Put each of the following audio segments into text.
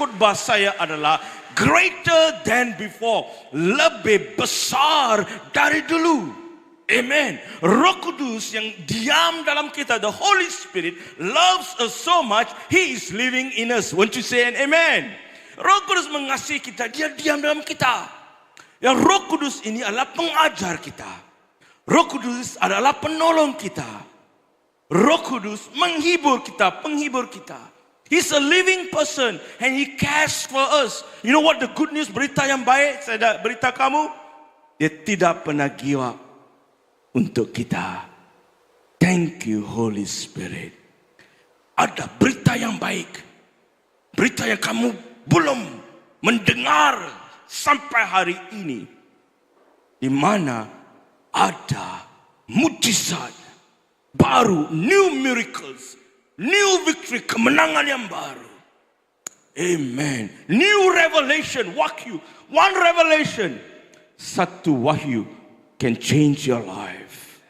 khutbah saya adalah greater than before. Lebih besar dari dulu. Amen. Roh Kudus yang diam dalam kita, the Holy Spirit loves us so much, He is living in us. Won't you say an amen? Roh Kudus mengasihi kita, Dia diam dalam kita. Yang Roh Kudus ini adalah pengajar kita. Roh Kudus adalah penolong kita. Roh Kudus menghibur kita, penghibur kita. He's a living person and He cares for us. You know what the good news, berita yang baik saya dah berita kamu? Dia tidak pernah give up untuk kita. Thank you Holy Spirit. Ada berita yang baik. Berita yang kamu belum mendengar sampai hari ini. Di mana ada mujizat baru, new miracles, new victory, kemenangan yang baru. Amen. New revelation, wahyu. One revelation, satu wahyu can change your life.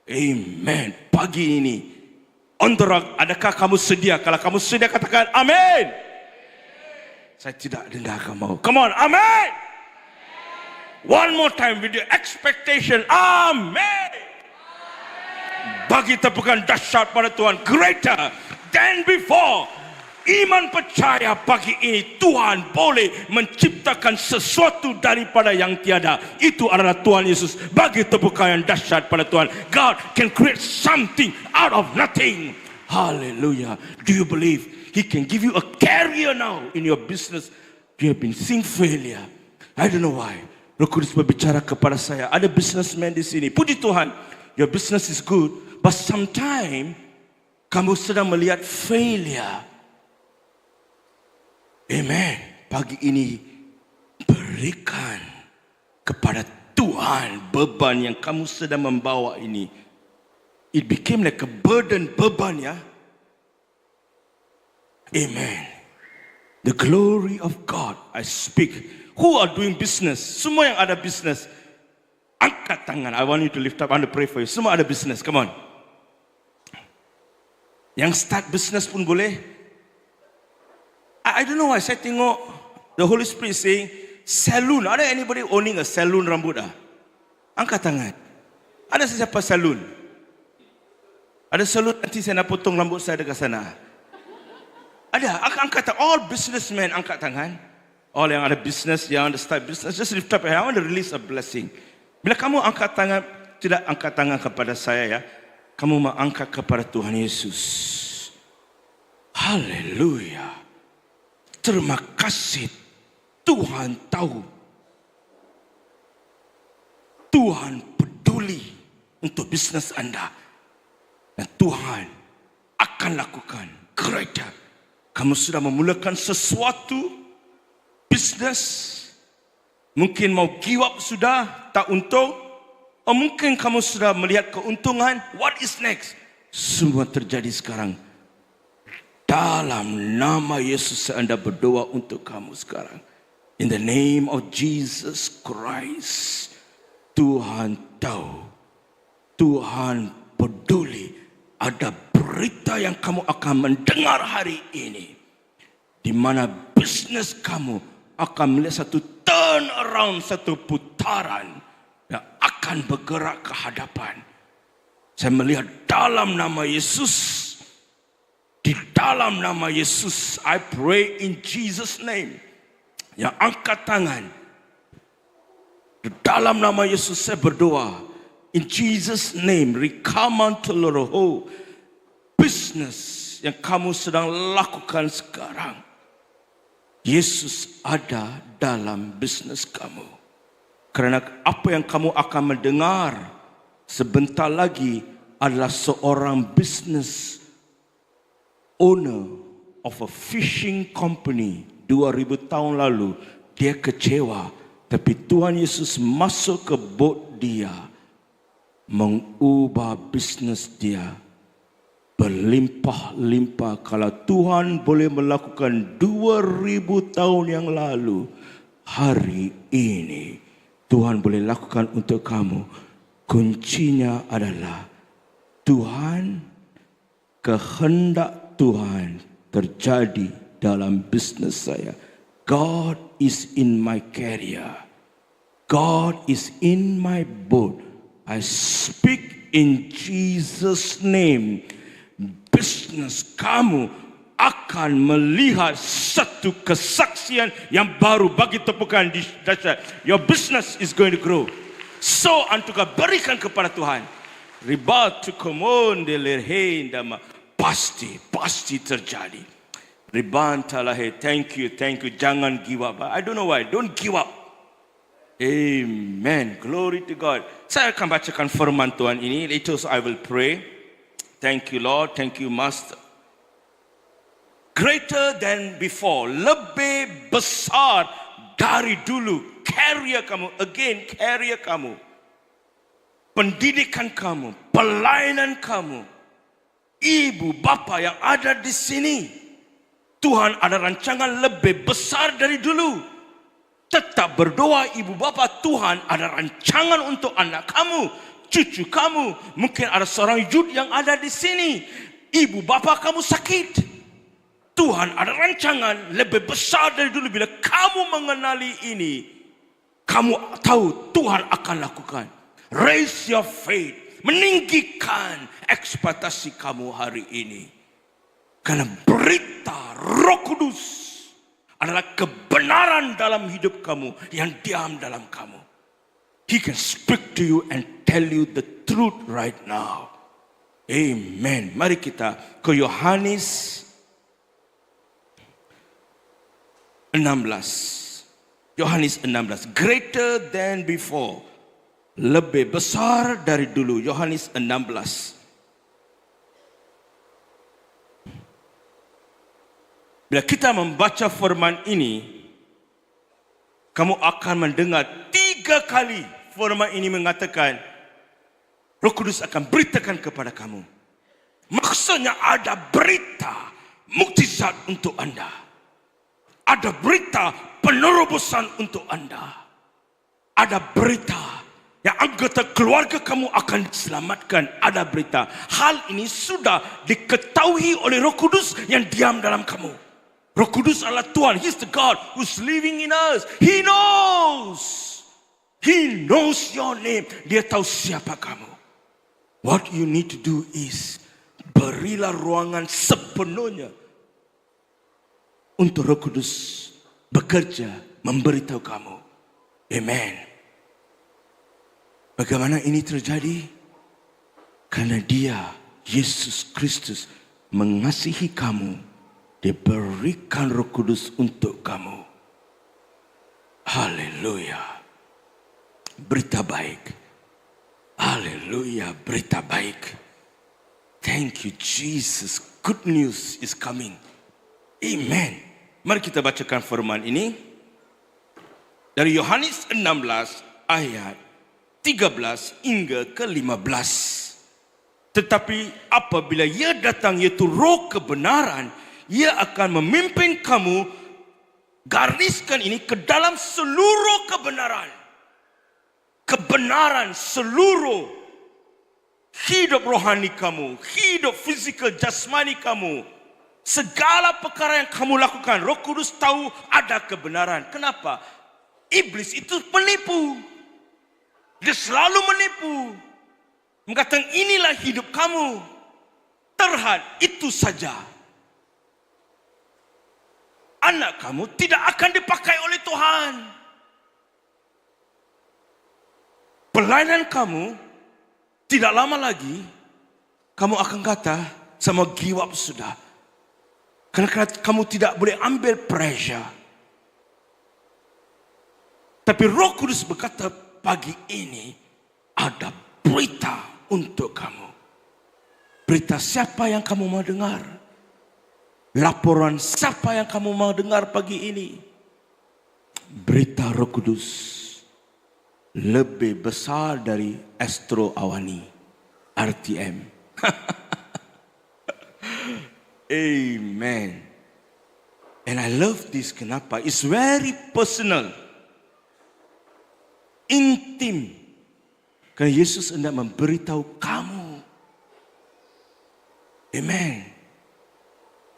Amen. Pagi ini, adakah kamu sedia? Kalau kamu sedia katakan amin. Saya tidak dengar kamu. Come on, amin. One more time with your expectation, amin. Bagi tepukan dahsyat pada Tuhan, greater than before. Iman percaya pagi ini Tuhan boleh menciptakan sesuatu daripada yang tiada. Itu adalah Tuhan Yesus. Bagi tepukan yang dahsyat pada Tuhan. God can create something out of nothing. Hallelujah. Do you believe He can give you a career now in your business? You have been seeing failure. I don't know why. Roh Kudus berbicara kepada saya. Ada businessman di sini. Puji Tuhan. Your business is good. But sometimes kamu sedang melihat failure. Amen. Pagi ini berikan kepada Tuhan beban yang kamu sedang membawa ini. It became like a burden, beban ya. Amen. The glory of God, I speak. Who are doing business? Semua yang ada business, angkat tangan. I want you to lift up. I want to pray for you. Semua ada business. Come on. Yang start business pun boleh. I don't know why saya tengok the Holy Spirit saying salon. Ada anybody owning a salon rambut dah? Angkat tangan. Ada siapa salon? Ada salon nanti saya nak potong rambut saya dekat sana. Ada. Angkat tangan. All businessmen angkat tangan. All yang ada business, yang ada start business, just lift up. I want to release a blessing. Bila kamu angkat tangan, tidak angkat tangan kepada saya ya. Kamu mengangkat kepada Tuhan Yesus. Haleluya. Terima kasih. Tuhan tahu. Tuhan peduli untuk bisnes Anda. Dan Tuhan akan lakukan greater. Kamu sudah memulakan sesuatu bisnes. Mungkin mau give up sudah, tak untung. Atau mungkin kamu sudah melihat keuntungan. What is next? Semua terjadi sekarang. Dalam nama Yesus Anda berdoa untuk kamu sekarang. In the name of Jesus Christ. Tuhan tahu. Tuhan peduli. Ada berita yang kamu akan mendengar hari ini. Di mana bisnes kamu akan melihat satu turn around, satu putaran. Yang akan bergerak ke hadapan. Saya melihat dalam nama Yesus. Di dalam nama Yesus, I pray in Jesus' name. Yang angkat tangan. Di dalam nama Yesus saya berdoa. In Jesus' name, rikamanteloroho. Business yang kamu sedang lakukan sekarang. Yesus ada dalam bisnes kamu. Kerana apa yang kamu akan mendengar sebentar lagi adalah seorang business owner of a fishing company 2000 tahun lalu. Dia kecewa, tapi Tuhan Yesus masuk ke boat dia, mengubah bisnes dia berlimpah-limpah. Kalau Tuhan boleh melakukan 2000 tahun yang lalu, hari ini Tuhan boleh lakukan untuk kamu. Kuncinya adalah Tuhan, kehendak Tuhan terjadi dalam bisnes saya. God is in my career. God is in my boat. I speak in Jesus' name. Bisnes kamu akan melihat satu kesaksian yang baru. Bagi tepukan di dahsyat. Your business is going to grow. So unto God, berikan kepada Tuhan. Ribatu komonde lerhendama. Pasti terjadi. Ribantalahe, thank you. Jangan give up. I don't know why. Don't give up. Amen. Glory to God. Saya akan bacakan firman Tuhan ini. Later I will pray. Thank you Lord. Thank you Master. Greater than before. Lebih besar dari dulu. Career kamu. Again, career kamu. Pendidikan kamu. Pelayanan kamu. Ibu, bapa yang ada di sini. Tuhan ada rancangan lebih besar dari dulu. Tetap berdoa ibu bapa, Tuhan ada rancangan untuk anak kamu, cucu kamu. Mungkin ada seorang youth yang ada di sini. Ibu bapa kamu sakit. Tuhan ada rancangan lebih besar dari dulu. Bila kamu mengenali ini, kamu tahu Tuhan akan lakukan. Raise your faith. Meninggikan ekspektasi kamu hari ini. Karena berita Roh Kudus adalah kebenaran dalam hidup kamu yang diam dalam kamu. He can speak to you and tell you the truth right now. Amen. Mari kita ke Yohanes 16. Yohanes 16. Greater than before. Lebih besar dari dulu. Yohanes 16. Bila kita membaca firman ini, kamu akan mendengar 3 kali firman ini mengatakan, Roh Kudus akan beritakan kepada kamu. Maksudnya ada berita mukjizat untuk Anda. Ada berita penerobosan untuk Anda. Ada berita yang anggota keluarga kamu akan diselamatkan. Ada berita. Hal ini sudah diketahui oleh Roh Kudus yang diam dalam kamu. Roh Kudus adalah Tuhan. He's the God who's living in us. He knows. He knows your name. Dia tahu siapa kamu. What you need to do is berilah ruangan sepenuhnya untuk Roh Kudus bekerja, memberitahu kamu. Amen. Bagaimana ini terjadi? Karena Dia, Yesus Kristus, mengasihi kamu. Dia berikan Roh Kudus untuk kamu. Haleluya. Berita baik. Haleluya, berita baik. Thank you Jesus. Good news is coming. Amen. Mari kita bacakan firman ini dari Yohanes 16 ayat 13 hingga ke 15. Tetapi apabila Ia datang, yaitu Roh kebenaran, Ia akan memimpin kamu, gariskan ini, ke dalam seluruh kebenaran. Kebenaran seluruh hidup rohani kamu, hidup fizikal jasmani kamu. Segala perkara yang kamu lakukan, Roh Kudus tahu ada kebenaran. Kenapa? Iblis itu penipu. Dia selalu menipu. Mengatakan inilah hidup kamu. Terhad itu saja. Anak kamu tidak akan dipakai oleh Tuhan. Pelayanan kamu tidak lama lagi kamu akan kata sama give up sudah. Karena kamu tidak boleh ambil pressure. Tapi Roh Kudus berkata pagi ini ada berita untuk kamu. Berita siapa yang kamu mau dengar? Laporan siapa yang kamu mau dengar pagi ini? Berita Roh Kudus lebih besar dari Astro Awani, RTM. Amen. And I love this. Kenapa? It's very personal. Intim. Karena Yesus hendak memberitahu kamu. Amen.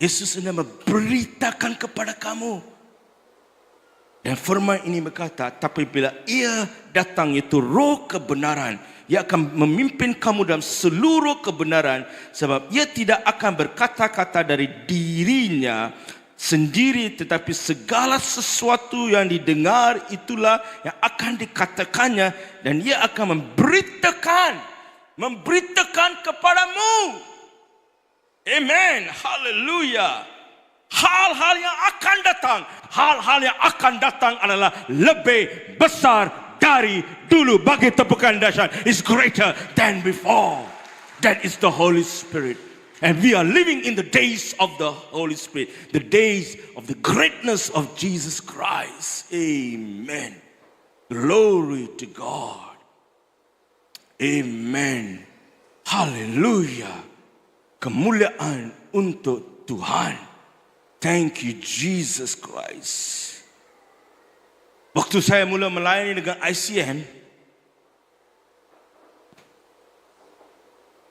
Yesus hendak memberitakan kepada kamu. Dan firman ini berkata, tapi bila ia datang, iaitu roh kebenaran, ia akan memimpin kamu dalam seluruh kebenaran, sebab ia tidak akan berkata-kata dari dirinya sendiri, tetapi segala sesuatu yang didengar itulah yang akan dikatakannya, dan ia akan memberitakan kepadamu. Amen. Haleluya. Hal-hal yang akan datang adalah lebih besar dari dulu. Bagi tepukan dahsyat, is greater than before. That is the Holy Spirit. And we are living in the days of the Holy Spirit, the days of the greatness of Jesus Christ. Amen. Glory to God. Amen. Hallelujah. Kemuliaan untuk Tuhan. Thank you, Jesus Christ. Waktu saya mula melayani dengan ICM,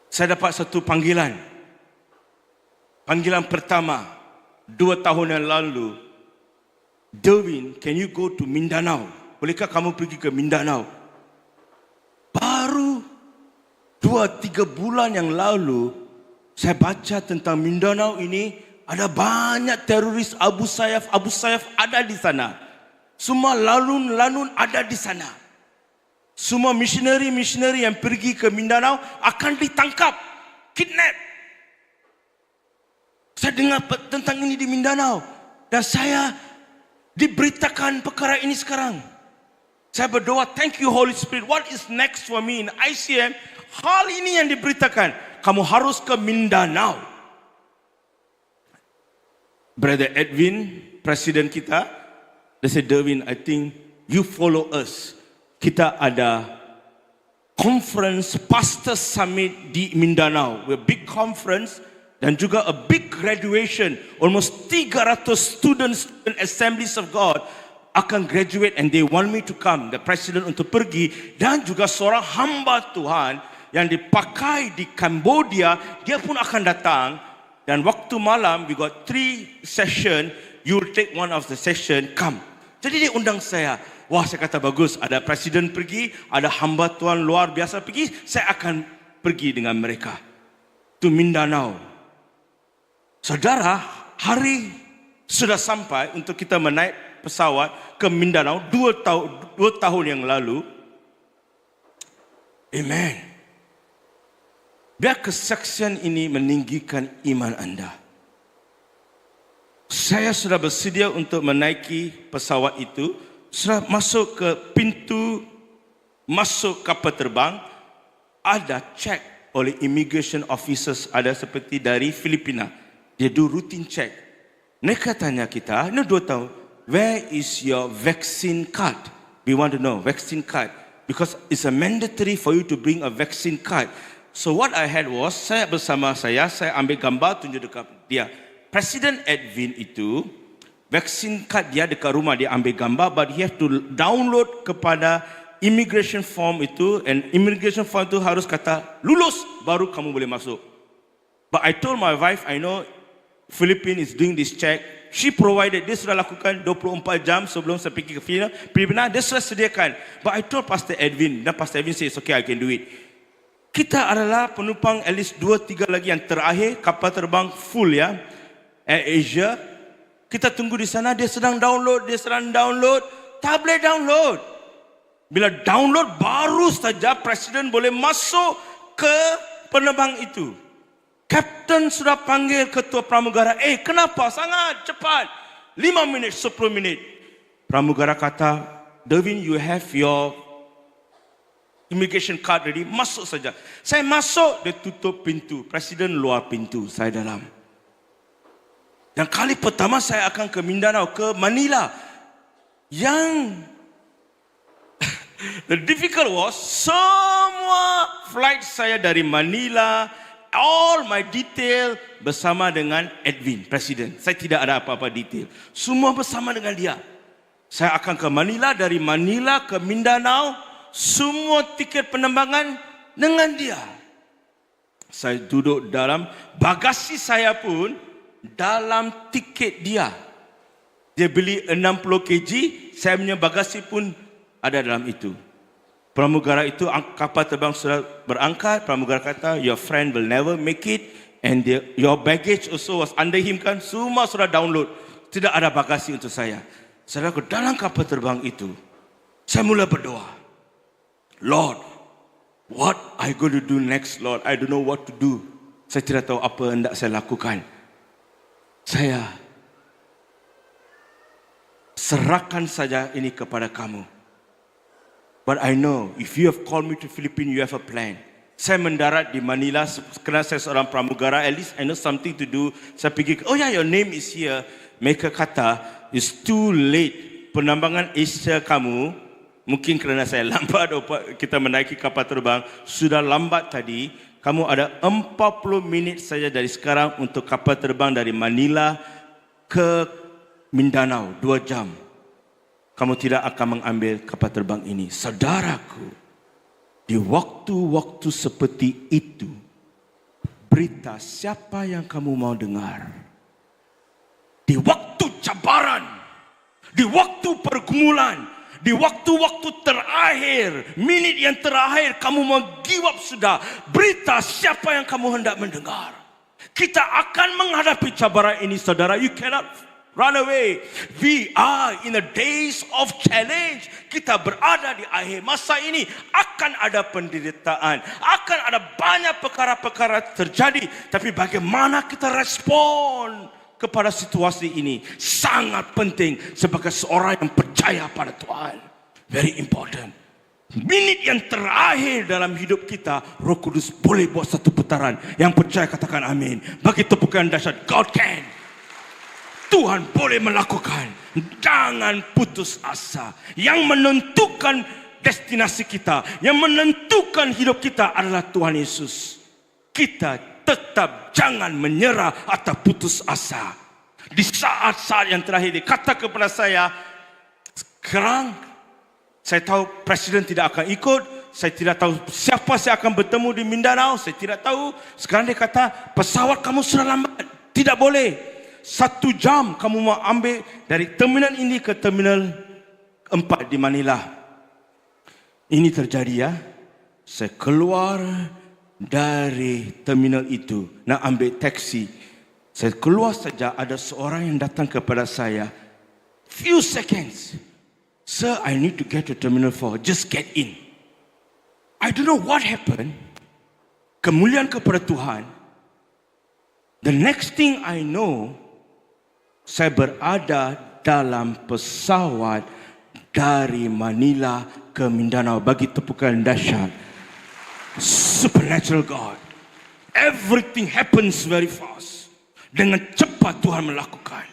saya dapat satu panggilan. Panggilan pertama, 2 tahun yang lalu. Derwin, can you go to Mindanao? Bolehkah kamu pergi ke Mindanao? Baru 2-3 bulan yang lalu, saya baca tentang Mindanao ini. Ada banyak teroris Abu Sayyaf ada di sana. Semua lanun ada di sana. Semua missionary yang pergi ke Mindanao akan ditangkap, kidnap. Saya dengar tentang ini di Mindanao, dan saya diberitakan perkara ini sekarang. Saya berdoa, thank you Holy Spirit. What is next for me in ICM? Hal ini yang diberitakan. Kamu harus ke Mindanao. Brother Edwin, presiden kita, dia said, Derwin, I think you follow us. Kita ada conference, pastor summit di Mindanao. We're big conference dan juga a big graduation. Almost 300 students and assemblies of God akan graduate and they want me to come. The president untuk pergi, dan juga seorang hamba Tuhan yang dipakai di Cambodia, dia pun akan datang. Dan waktu malam, we got 3 session, you will take one of the session, come. Jadi dia undang saya. Wah, saya kata bagus, ada presiden pergi, ada hamba Tuhan luar biasa pergi, saya akan pergi dengan mereka. To Mindanao. Saudara, hari sudah sampai untuk kita menaik pesawat ke Mindanao 2 tahun yang lalu. Amen. Biar kesaksian ini meninggikan iman anda. Saya sudah bersedia untuk menaiki pesawat itu. Sudah masuk ke pintu masuk kapal terbang. Ada check oleh immigration officers, ada seperti dari Filipina. Dia do routine check. Mereka tanya kita, ini 2 tahun, where is your vaccine card? We want to know, vaccine card. Because it's a mandatory for you to bring a vaccine card. So what I had was, saya bersama saya ambil gambar tunjuk dekat dia. Presiden Edwin itu, vaksin card dia dekat rumah, dia ambil gambar, but he have to download kepada immigration form itu, and immigration form itu harus kata lulus, baru kamu boleh masuk. But I told my wife, I know Philippines is doing this check. She provided, dia sudah lakukan 24 jam sebelum saya pergi ke Filipina, dia sudah sediakan. But I told Pastor Edwin, dan Pastor Edwin says, okay, I can do it. Kita adalah penumpang at least 2-3 lagi yang terakhir, kapal terbang full ya, Air Asia. Kita tunggu di sana, dia sedang download, tak boleh download. Bila download, baru saja presiden boleh masuk ke penerbang itu. Kapten sudah panggil ketua pramugara, kenapa sangat cepat? 5 minit, 10 minit. Pramugara kata, Derwin, you have your immigration card ready, masuk saja. Saya masuk, dia tutup pintu. Presiden luar pintu, saya dalam. Dan kali pertama saya akan ke Mindanao, ke Manila. Yang the difficult was, semua flight saya dari Manila, all my detail bersama dengan Edwin, presiden. Saya tidak ada apa-apa detail. Semua bersama dengan dia. Saya akan ke Manila, dari Manila ke Mindanao, semua tiket penerbangan dengan dia. Saya duduk dalam bagasi saya pun dalam tiket dia. Dia beli 60 kg, saya punya bagasi pun ada dalam itu. Pramugara itu, kapal terbang sudah berangkat, pramugara kata, your friend will never make it, and your baggage also was under him kan, semua sudah download. Tidak ada bagasi untuk saya. Saudaraku, dalam kapal terbang itu, saya mula berdoa. Lord, what I going to do next, Lord? I don't know what to do. Saya tidak tahu apa yang hendak saya lakukan. Saya serahkan saja ini kepada kamu. But I know, if you have called me to Philippines, you have a plan. Saya mendarat di Manila, kerana saya seorang pramugara, at least I know something to do. Saya pergi, oh yeah, your name is here. Mereka kata, it's too late. Penambangan Asia kamu, mungkin kerana saya lambat, kita menaiki kapal terbang, sudah lambat tadi. Kamu ada 40 minit saja dari sekarang untuk kapal terbang dari Manila ke Mindanao, 2 jam. Kamu tidak akan mengambil kapal terbang ini. Saudaraku, di waktu-waktu seperti itu, berita siapa yang kamu mau dengar? Di waktu cabaran, di waktu pergumulan, di waktu-waktu terakhir, minit yang terakhir, kamu mau give up sudah. Berita siapa yang kamu hendak mendengar? Kita akan menghadapi cabaran ini, saudara. You cannot run away. We are in the days of challenge. Kita berada di akhir masa ini. Akan ada penderitaan. Akan ada banyak perkara-perkara terjadi. Tapi bagaimana kita respon kepada situasi ini sangat penting sebagai seorang yang percaya pada Tuhan. Very important. Minit yang terakhir dalam hidup kita, Roh Kudus boleh buat satu putaran. Yang percaya katakan amin. Bagi tepukan dahsyat, God can. Tuhan boleh melakukan. Jangan putus asa. Yang menentukan destinasi kita, yang menentukan hidup kita adalah Tuhan Yesus. Kita tetap jangan menyerah atau putus asa. Di saat-saat yang terakhir, dia kata kepada saya, sekarang saya tahu Presiden tidak akan ikut, saya tidak tahu siapa saya akan bertemu di Mindanao, saya tidak tahu. Sekarang dia kata, pesawat kamu sudah lambat, tidak boleh. 1 jam kamu mau ambil dari terminal ini ke terminal 4 di Manila. Ini terjadi ya. Saya keluar dari terminal itu, nak ambil taksi. Saya keluar saja, ada seorang yang datang kepada saya. Few seconds. Sir, I need to get to terminal 4. Just get in. I don't know what happened. Kemuliaan kepada Tuhan. The next thing I know, saya berada dalam pesawat dari Manila ke Mindanao. Bagi tepukan dahsyat. Supernatural God. Everything happens very fast. Dengan cepat Tuhan melakukan.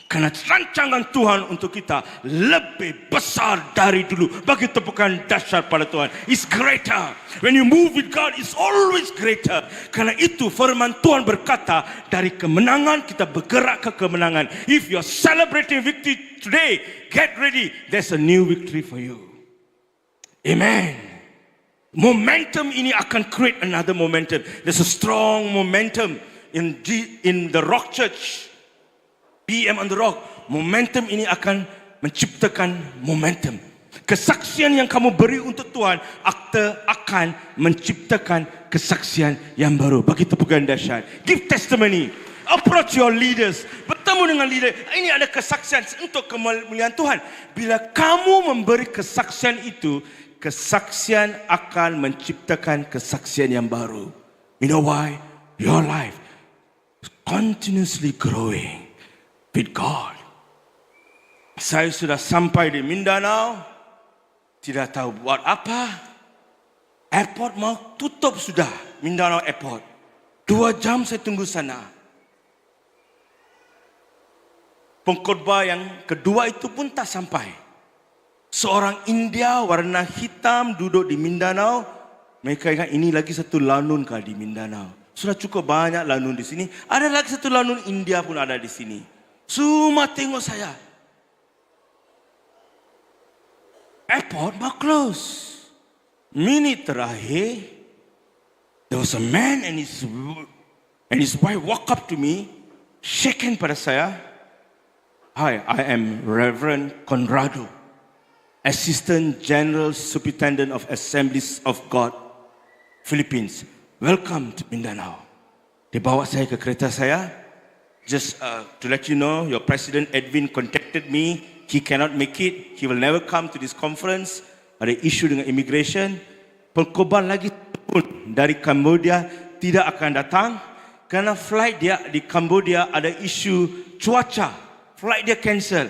Karena rancangan Tuhan untuk kita lebih besar dari dulu. Bagi tepukan dahsyat pada Tuhan. It's greater. When you move with God, it's always greater. Karena itu firman Tuhan berkata, dari kemenangan kita bergerak ke kemenangan. If you're celebrating victory today, get ready. There's a new victory for you. Amen. Momentum ini akan create another momentum. There's a strong momentum in the Rock Church. PM on the Rock. Momentum ini akan menciptakan momentum. Kesaksian yang kamu beri untuk Tuhan akan menciptakan kesaksian yang baru. Bagi tepukan dahsyat. Give testimony. Approach your leaders. Bertemu dengan leader. Ini ada kesaksian untuk kemuliaan Tuhan. Bila kamu memberi kesaksian itu, kesaksian akan menciptakan kesaksian yang baru. You know why? Your life is continuously growing with God. Saya sudah sampai di Mindanao, tidak tahu buat apa. Airport mau tutup sudah, Mindanao Airport. 2 jam saya tunggu sana. Pengkhotbah yang kedua itu pun tak sampai. Seorang India warna hitam duduk di Mindanao. Mereka ingat ini lagi satu lanun kah di Mindanao. Sudah cukup banyak lanun di sini. Ada lagi satu lanun India pun ada di sini. Semua tengok saya. Airport mau close. Minit terakhir, there was a man and his wife walk up to me. shake hand pada saya. Hi, I am Reverend Conrado, Assistant General Superintendent of Assemblies of God, Philippines. Welcome to Mindanao. Dia bawa saya ke kereta saya. Just to let you know, your President Edwin contacted me. He cannot make it. He will never come to this conference. Ada isu dengan immigration. Pengkhotbah lagi pun dari Cambodia tidak akan datang kerana flight dia di Cambodia ada isu cuaca. Flight dia cancel.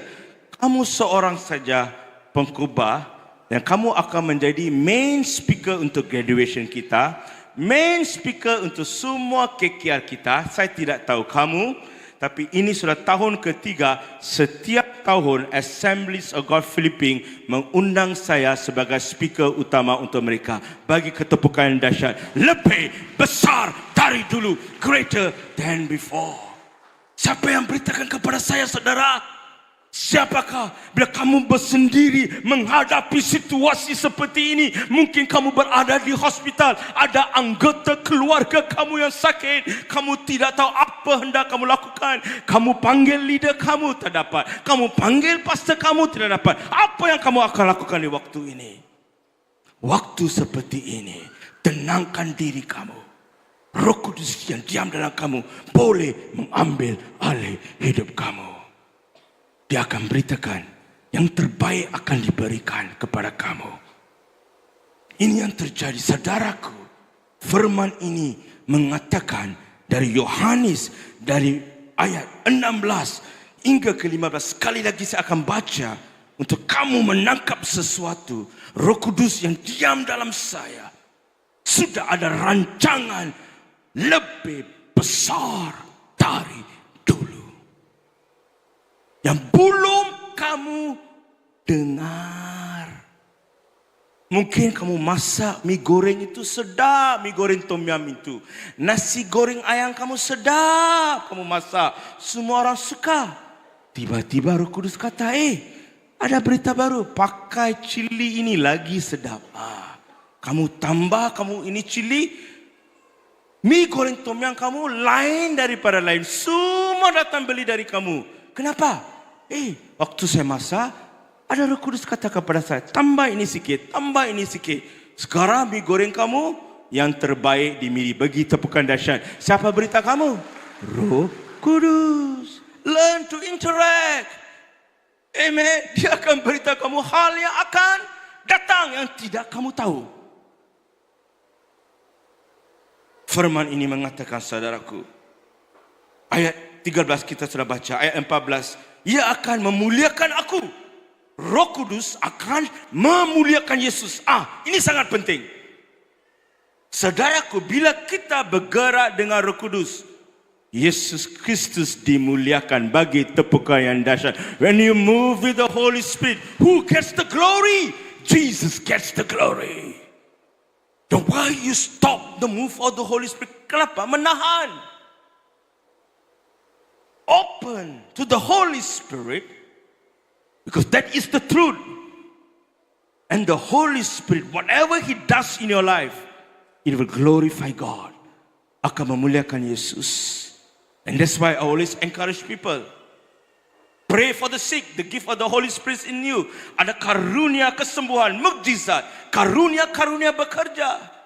Kamu seorang saja pengkhotbah dan kamu akan menjadi main speaker untuk graduation kita, main speaker untuk semua KKR kita. Saya tidak tahu kamu, tapi ini sudah tahun ketiga setiap tahun Assemblies of God Philippines mengundang saya sebagai speaker utama untuk mereka. Bagi ketepukan yang dahsyat, lebih besar dari dulu, greater than before. Siapa yang beritakan kepada saya, saudara? Siapakah? Bila kamu bersendiri menghadapi situasi seperti ini, mungkin kamu berada di hospital, ada anggota keluarga kamu yang sakit, kamu tidak tahu apa hendak kamu lakukan. Kamu panggil leader kamu, tak dapat. Kamu panggil pastor kamu, tidak dapat. Apa yang kamu akan lakukan di waktu ini? Waktu seperti ini, tenangkan diri kamu. Roh Kudus yang diam dalam kamu boleh mengambil alih hidup kamu. Dia akan beritakan yang terbaik akan diberikan kepada kamu. Ini yang terjadi, saudaraku. Firman ini mengatakan dari Yohanes, dari ayat 16 hingga ke 15. Sekali lagi saya akan baca untuk kamu menangkap sesuatu. Roh Kudus yang diam dalam saya sudah ada rancangan lebih besar dari dulu yang belum kamu dengar. Mungkin kamu masak mie goreng itu sedap, mie goreng tom yum itu. Nasi goreng ayam kamu sedap, kamu masak. Semua orang suka. Tiba-tiba Roh Kudus kata, ada berita baru, pakai cili ini lagi sedap. Kamu tambah, kamu ini cili. Mie goreng tom yum kamu lain daripada lain. Semua datang beli dari kamu. Kenapa? Waktu saya masak, ada Roh Kudus kata kepada saya, tambah ini sikit, tambah ini sikit. Sekarang mie goreng kamu yang terbaik di Miri. Bagi tepukan dahsyat. Siapa berita kamu? Roh Kudus. Learn to interact. Amen. Dia akan berita kamu hal yang akan datang yang tidak kamu tahu. Firman ini mengatakan, saudaraku, ayat 13 kita sudah baca, ayat 14, Ia akan memuliakan aku. Roh Kudus akan memuliakan Yesus. Ini sangat penting. Saudaraku, bila kita bergerak dengan Roh Kudus, Yesus Kristus dimuliakan. Bagi tepukan yang dahsyat. When you move with the Holy Spirit, who gets the glory? Jesus gets the glory. Then why you stop the move of the Holy Spirit? Kenapa? Menahan. Open to the Holy Spirit, because that is the truth. And the Holy Spirit, whatever He does in your life, it will glorify God. Akan memuliakan Yesus. And that's why I always encourage people, pray for the sick, the gift of the Holy Spirit in you. Ada karunia kesembuhan, mukjizat, karunia-karunia bekerja.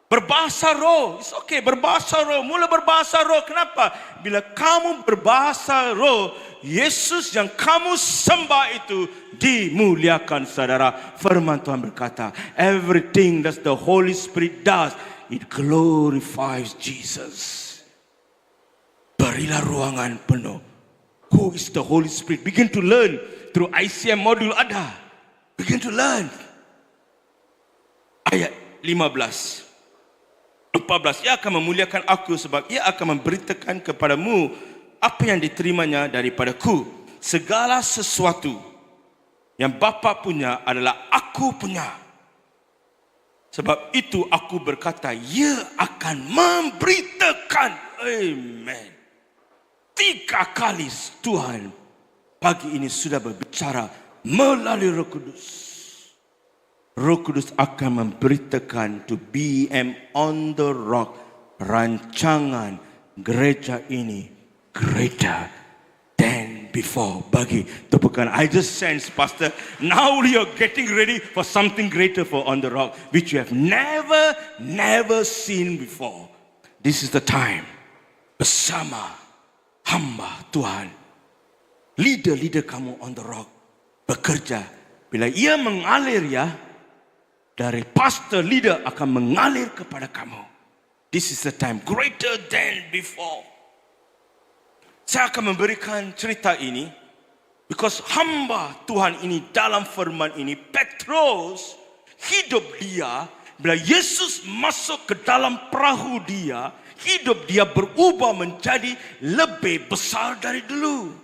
Berbahasa roh, it's okay, berbahasa roh, mula berbahasa roh. Kenapa? Bila kamu berbahasa roh, Yesus yang kamu sembah itu dimuliakan, saudara. Firman Tuhan berkata, everything that the Holy Spirit does, it glorifies Jesus. Berilah ruangan penuh. Who is the Holy Spirit? Begin to learn through ICM module ada. Begin to learn. Ayat 15. 14, Ia akan memuliakan aku sebab Ia akan memberitakan kepadamu apa yang diterimanya daripadaku. Segala sesuatu yang Bapa punya adalah aku punya. Sebab itu aku berkata, Ia akan memberitakan. Amen. 3 kali Tuhan pagi ini sudah berbicara melalui Roh Kudus. Roh Kudus akan memberitakan to BM on the Rock rancangan gereja ini greater than before. Bagi tepukan. I just sense, Pastor, now you're getting ready for something greater for On The Rock, which you have never seen before. This is the time bersama hamba Tuhan, leader kamu On The Rock bekerja. Bila ia mengalir ya, dari pastor leader akan mengalir kepada kamu. This is the time greater than before. Saya akan memberikan cerita ini because hamba Tuhan ini dalam firman ini, Petrus, hidup dia bila Yesus masuk ke dalam perahu dia, hidup dia berubah menjadi lebih besar dari dulu.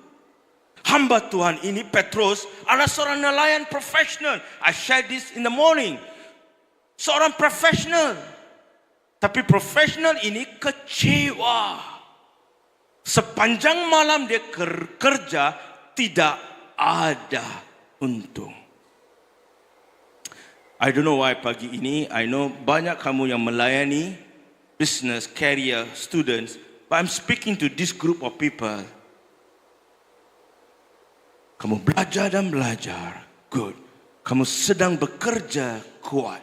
Hamba Tuhan ini, Petrus, adalah seorang nelayan profesional. I shared this in the morning. Seorang profesional. Tapi profesional ini kecewa. Sepanjang malam dia kerja, tidak ada untung. I don't know why pagi ini, I know banyak kamu yang melayani business, career, students, but I'm speaking to this group of people. Kamu belajar dan belajar, good. Kamu sedang bekerja, kuat.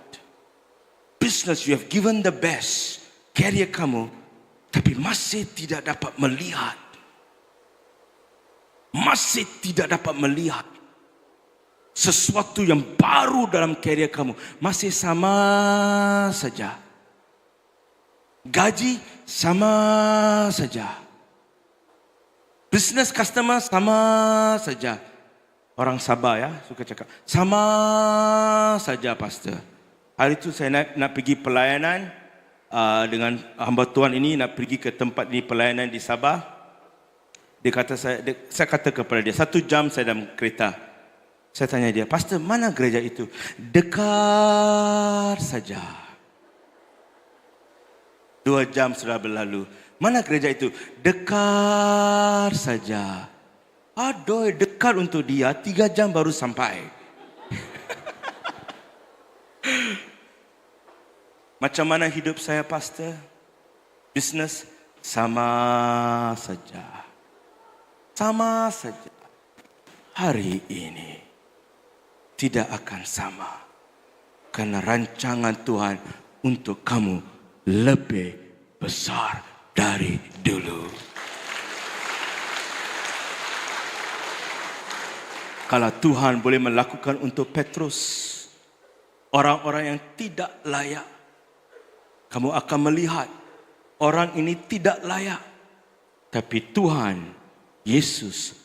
Business, you have given the best. Career kamu, tapi masih tidak dapat melihat. Masih tidak dapat melihat sesuatu yang baru dalam career kamu. Masih sama saja. Gaji sama saja. Business customer sama saja. Orang Sabah ya, suka cakap. Sama saja, Pastor. Hari itu saya nak pergi pelayanan dengan hamba Tuhan ini, nak pergi ke tempat ini pelayanan di Sabah. Dia kata saya kata kepada dia, 1 jam saya dalam kereta. Saya tanya dia, Pastor, mana gereja itu? Dekat saja. 2 jam sudah berlalu. Mana gereja itu? Dekat saja. Aduh, dekat untuk dia, 3 jam baru sampai. Macam mana hidup saya, Pastor? Business sama saja. Sama saja. Hari ini tidak akan sama. Karena rancangan Tuhan untuk kamu lebih besar dari dulu. Kalau Tuhan boleh melakukan untuk Petrus, orang-orang yang tidak layak, kamu akan melihat orang ini tidak layak. Tapi Tuhan, Yesus,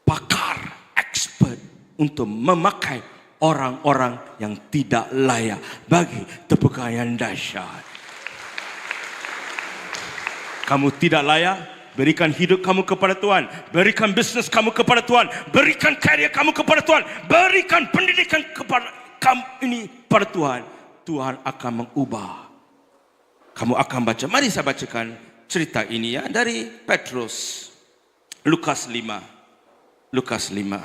pakar, expert untuk memakai orang-orang yang tidak layak. Bagi tepukan yang dahsyat. Kamu tidak layak, berikan hidup kamu kepada Tuhan. Berikan bisnes kamu kepada Tuhan. Berikan karya kamu kepada Tuhan. Berikan pendidikan kepada kamu ini pada Tuhan. Tuhan akan mengubah. Kamu akan baca. Mari saya bacakan cerita ini ya dari Petrus. Lukas 5. Lukas 5.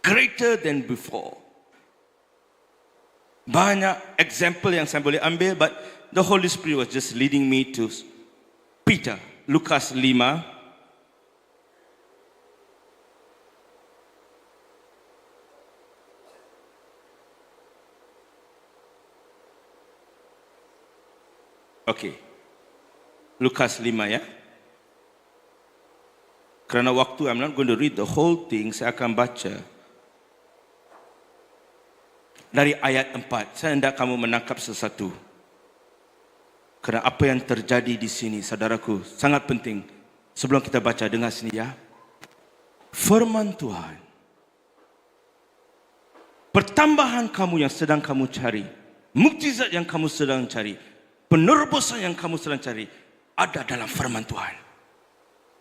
Greater than before. Banyak example yang saya boleh ambil, but the Holy Spirit was just leading me to Peter. Lukas 5. Okay. Lukas 5 ya. Kerana waktu, I'm not going to read the whole thing. Saya akan baca dari ayat 4. Saya hendak kamu menangkap sesuatu. Kerana apa yang terjadi di sini, saudaraku, sangat penting. Sebelum kita baca, dengar sini ya. Firman Tuhan. Pertambahan kamu yang sedang kamu cari, mukjizat yang kamu sedang cari, penerobosan yang kamu sedang cari, ada dalam firman Tuhan.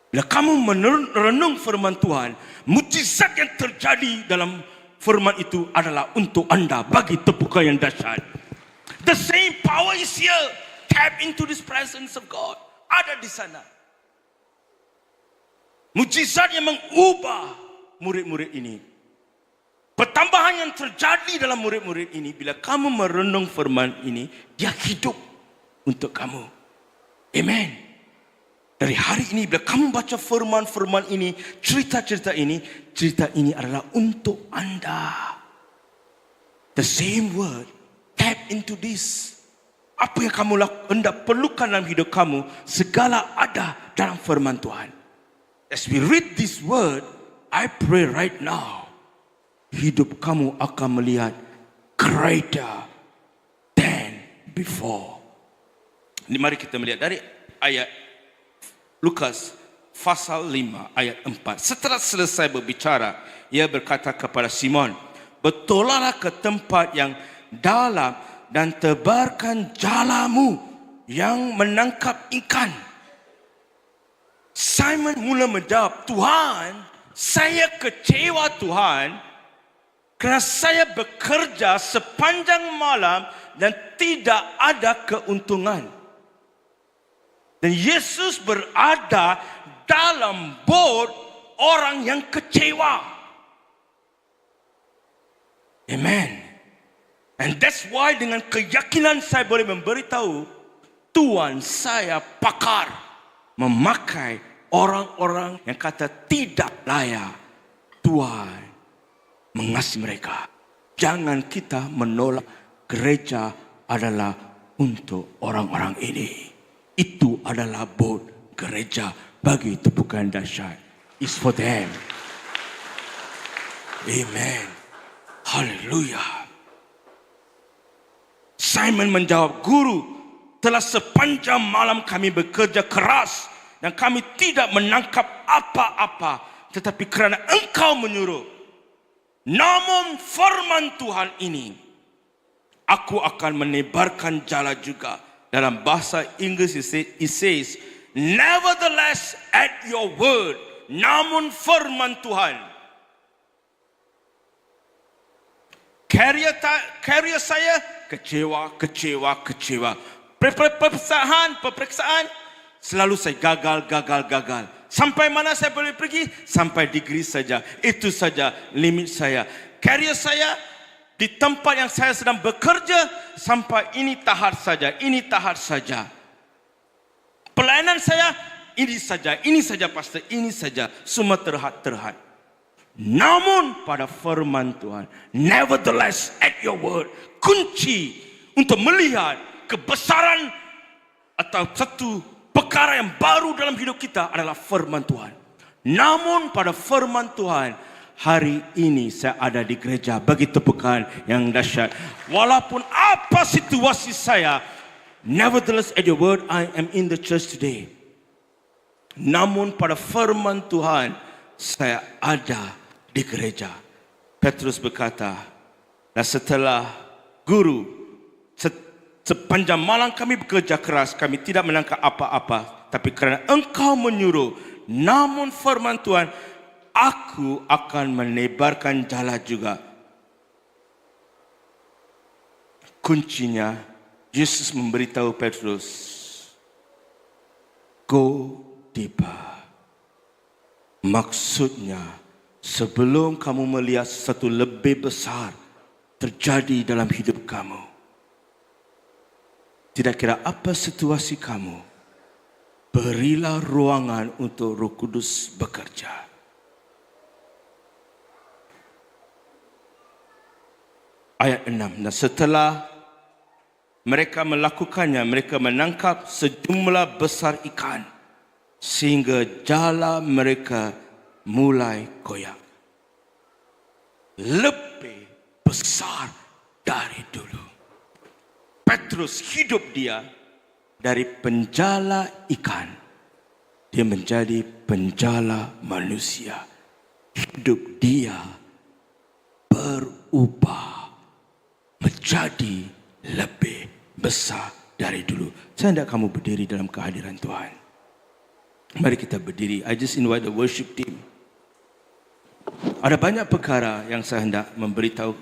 Bila kamu merenung firman Tuhan, mukjizat yang terjadi dalam firman itu adalah untuk anda. Bagi tepukan yang dahsyat. The same power is here. Tap into this presence of God. Ada di sana. Mukjizat yang mengubah murid-murid ini. Pertambahan yang terjadi dalam murid-murid ini, bila kamu merenung firman ini, dia hidup. untuk kamu. Amen. Dari hari ini bila kamu baca firman-firman ini, cerita-cerita ini adalah untuk anda. The same word, tap into this. Apa yang kamu hendak perlukan dalam hidup kamu, segala ada dalam firman Tuhan. As we read this word, I pray right now, hidup kamu akan melihat greater than before. Ini mari kita melihat dari ayat Lukas pasal 5 ayat 4. Setelah selesai berbicara, ia berkata kepada Simon, "Bertolaklah ke tempat yang dalam dan tebarkan jalamu yang menangkap ikan." Simon mula menjawab, "Tuhan, saya kecewa Tuhan, kerana saya bekerja sepanjang malam dan tidak ada keuntungan." Dan Yesus berada dalam bot orang yang kecewa. Amen. And that's why dengan keyakinan saya boleh memberitahu, Tuhan saya pakar memakai orang-orang yang kata tidak layak. Tuhan mengasihi mereka. Jangan kita menolak gereja adalah untuk orang-orang ini. Itu adalah bot gereja. Bagi tepukan dahsyat. It's for them. Amen. Hallelujah. Simon menjawab, "Guru, telah sepanjang malam kami bekerja keras dan kami tidak menangkap apa-apa, tetapi kerana Engkau menyuruh, namun firman Tuhan ini, aku akan menebarkan jala juga." Dalam bahasa Inggris it says, "Nevertheless at your word," namun firman Tuhan. Carrier saya kecewa. Peperiksaan selalu saya gagal. Sampai mana saya boleh pergi? Sampai degree saja. Itu saja limit saya. Carrier saya di tempat yang saya sedang bekerja, sampai ini tahap saja. Pelayanan saya, ini saja pastor, ini saja. Semua terhad. Namun pada firman Tuhan, nevertheless at your word, kunci untuk melihat kebesaran atau satu perkara yang baru dalam hidup kita adalah firman Tuhan. Namun pada firman Tuhan, hari ini saya ada di gereja. Bagi tepukan yang dahsyat. Walaupun apa situasi saya, nevertheless at your word I am in the church today. Namun pada firman Tuhan saya ada di gereja. Petrus berkata, dan setelah guru, sepanjang malam kami bekerja keras, kami tidak menangkap apa-apa, tapi kerana Engkau menyuruh, namun firman Tuhan, aku akan menebarkan jala juga. Kuncinya, Yesus memberitahu Petrus, go deeper. Maksudnya, sebelum kamu melihat sesuatu lebih besar terjadi dalam hidup kamu, tidak kira apa situasi kamu, berilah ruangan untuk Roh Kudus bekerja. Ayat 6. Dan setelah mereka melakukannya, mereka menangkap sejumlah besar ikan, sehingga jala mereka mulai koyak. Lebih besar dari dulu. Petrus hidup dia dari penjala ikan, dia menjadi penjala manusia. Hidup dia berubah menjadi lebih besar dari dulu. Saya hendak kamu berdiri dalam kehadiran Tuhan. Mari kita berdiri. I just invite the worship team. Ada banyak perkara yang saya hendak memberitahu.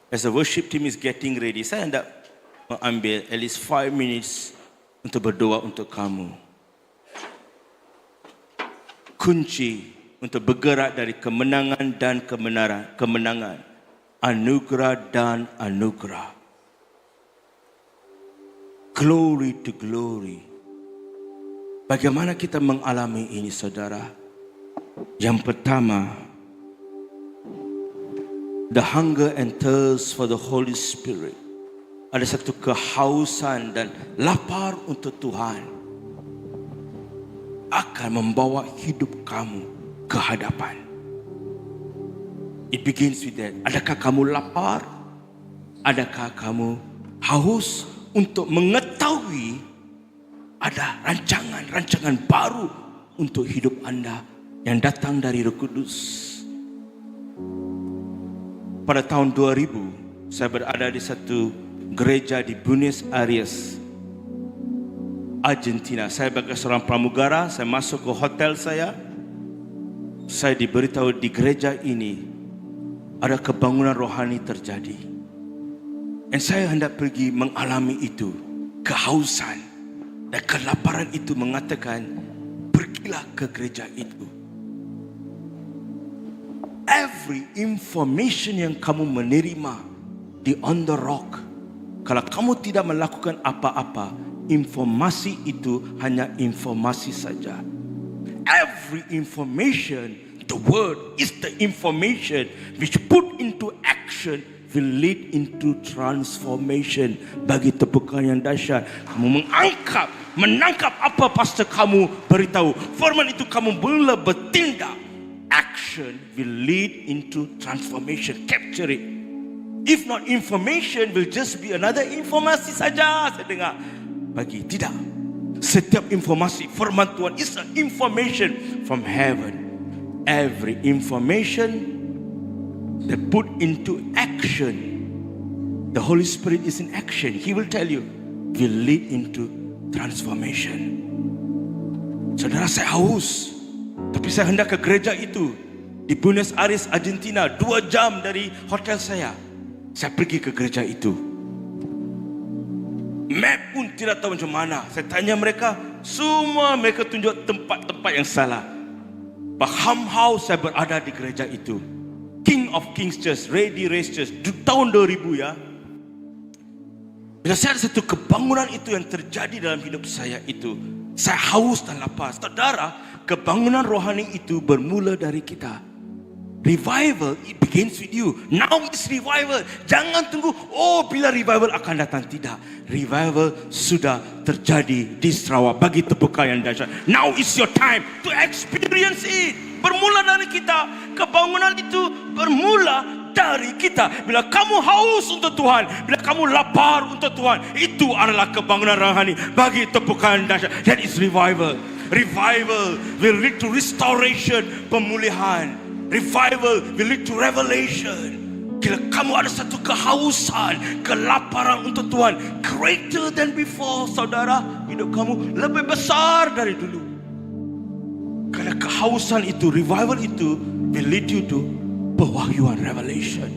As the worship team is getting ready, saya hendak mengambil at least 5 minutes untuk berdoa untuk kamu. Kunci untuk bergerak dari kemenangan dan kemenangan, anugerah dan anugerah, glory to glory. Bagaimana kita mengalami ini, saudara? Yang pertama, the hunger and thirst for the Holy Spirit. Ada satu kehausan dan lapar untuk Tuhan akan membawa hidup kamu ke hadapan. It begins with that. Adakah kamu lapar? Adakah kamu haus untuk mengetahui ada rancangan baru untuk hidup anda yang datang dari Roh Kudus? Pada tahun 2000, saya berada di satu gereja di Buenos Aires, Argentina. Saya sebagai seorang pramugara, saya masuk ke hotel saya diberitahu di gereja ini ada kebangunan rohani terjadi. Dan saya hendak pergi mengalami itu, kehausan dan kelaparan itu mengatakan, pergilah ke gereja itu. Every information yang kamu menerima di on the rock, kalau kamu tidak melakukan apa-apa, informasi itu hanya informasi saja. Every information, the word is the information which put into action will lead into transformation. Bagi tepukan yang dahsyat, kamu menangkap apa pastor kamu beritahu, firman itu kamu mula bertindak. Action will lead into transformation. Capture it. If not, information will just be another informasi saja. Saya dengar bagi tidak. Setiap informasi firman Tuhan is an information from heaven. Every information that put into action, the Holy Spirit is in action. He will tell you, will lead into transformation. Saudara, saya haus, tapi saya hendak ke gereja itu di Buenos Aires, Argentina, 2 jam dari hotel saya. Saya pergi ke gereja itu. Map pun tidak tahu macam mana. Saya tanya mereka, semua mereka tunjuk tempat-tempat yang salah. But somehow saya berada di gereja itu. King of Kings Church, Ready Race Church, tahun 2000 ya. Bila saya ada satu kebangunan itu yang terjadi dalam hidup saya itu, saya haus dan lapar. Saudara, kebangunan rohani itu bermula dari kita. Revival, it begins with you. Now it's revival. Jangan tunggu, bila revival akan datang. Tidak. Revival sudah terjadi di Sarawak. Bagi tepukan yang dahsyat. Now is your time to experience it. Bermula dari kita. Kebangunan itu bermula dari kita. Bila kamu haus untuk Tuhan, bila kamu lapar untuk Tuhan, itu adalah kebangunan rohani. Bagi tepukan yang dahsyat. That is revival. Revival will lead to restoration, pemulihan. Revival will lead to revelation. Bila kamu ada satu kehausan, kelaparan untuk Tuhan, greater than before, saudara, hidup kamu lebih besar dari dulu. Karena kehausan itu, revival itu will lead you to pewahyuan, revelation.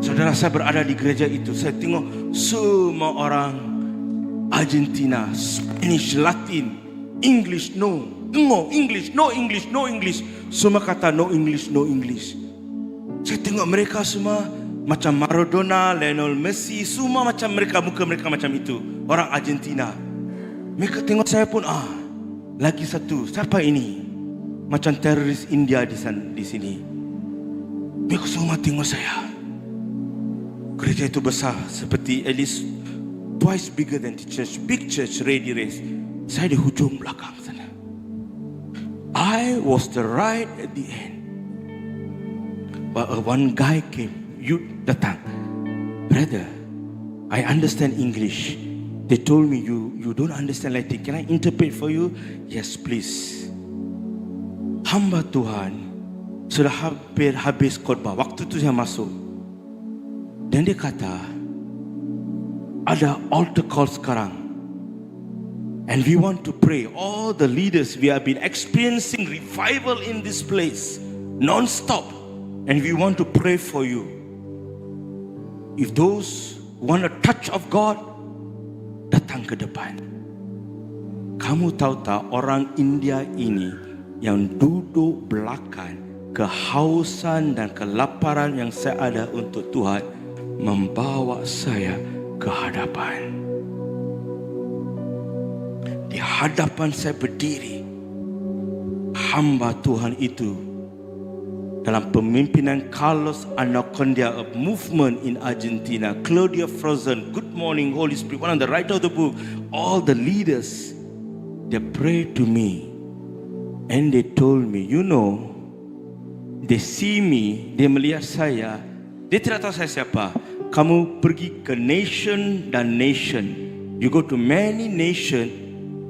Saudara, saya berada di gereja itu, saya tengok semua orang Argentina, Spanish, Latin, English, no English. Semua kata no English. Saya tengok mereka semua macam Maradona, Lionel Messi, semua macam muka mereka macam itu. Orang Argentina. Mereka tengok saya pun, lagi satu, siapa ini? Macam teroris India di sini. Mereka semua tengok saya. Gereja itu besar, seperti at least twice bigger than the church. Big church, Ready Race. Saya di hujung belakang sana. I was the right at the end. But one guy came, datang. Brother, I understand English. They told me you don't understand Latin. Can I interpret for you? Yes, please. Hamba Tuhan sudah hampir habis khotbah. Waktu itu saya masuk. Dan dia kata, ada altar call sekarang. And we want to pray. All the leaders, we have been experiencing revival in this place, non-stop. And we want to pray for you. If those want a touch of God, datang ke depan. Kamu tahu tak, orang India ini yang duduk belakang, kehausan dan kelaparan yang saya ada untuk Tuhan membawa saya ke hadapan. Di hadapan saya berdiri hamba Tuhan itu dalam pemimpinan Carlos Anacondia, a movement in Argentina, Claudia Frozen, Good Morning Holy Spirit, one of the writer of the book, all the leaders, they prayed to me and they told me, you know, they see me, dia melihat saya, dia tidak tahu saya siapa. Kamu pergi ke nation dan nation, you go to many nation,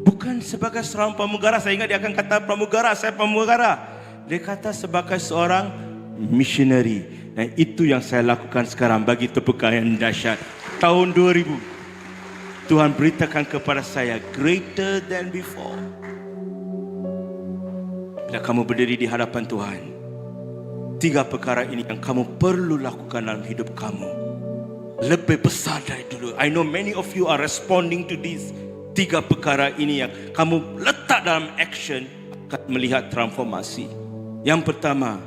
bukan sebagai seorang pramugara. Saya ingat dia akan kata pramugara, saya pramugara. Dia kata sebagai seorang missionary. Dan itu yang saya lakukan sekarang. Bagi tepukan yang dahsyat. Tahun 2000 Tuhan beritakan kepada saya, greater than before. Bila kamu berdiri di hadapan Tuhan, 3 perkara ini yang kamu perlu lakukan dalam hidup kamu, lebih besar dari dulu. I know many of you are responding to this. 3 perkara ini yang kamu letak dalam action akan melihat transformasi. Yang pertama,